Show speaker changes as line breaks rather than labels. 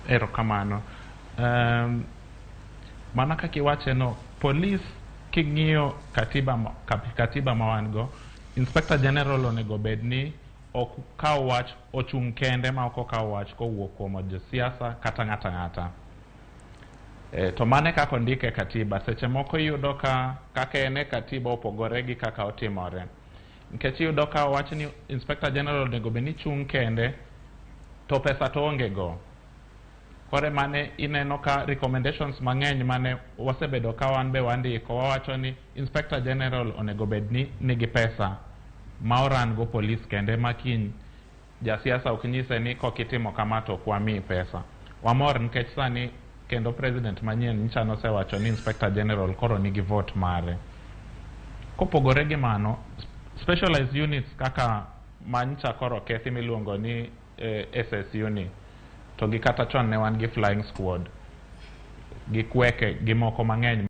Erokamano. Mana kaka iwache no, polis king'iyo katiba ma wan go, Inspector General onego bed ni ok kaw wach ochung' kende ma ok okaw wach kowuok kuom josiasa kata ng'ata ng'ata. To mane kaka ondike e katiba, seche moko iyudo kaka en e katiba opogore gi kaka otimore. Nikech iyudo ka wach ni Inspector General onego bed ni chung' kende, to pesa to onge go. Kore mane ineno ka recommendations mang'eny mane wasebedo ka wan be wandiko, wawacho ni Inspector General onego bed ni nigi pesa ma oran go polis kende ma kiny jasiasa ok nyise ni kokitimo kama to ok wamiyi pesa. Wamor nikech sani kendo president manyien nyicha nosewacho ni Inspector General koro nigi vote mare. Kopogore gi mano, specialized units kaka manyicha koro kethi miluongo ni SSU ni, to gi kata chon ne wan gi flying squad, gi kweke, gi moko mang'eny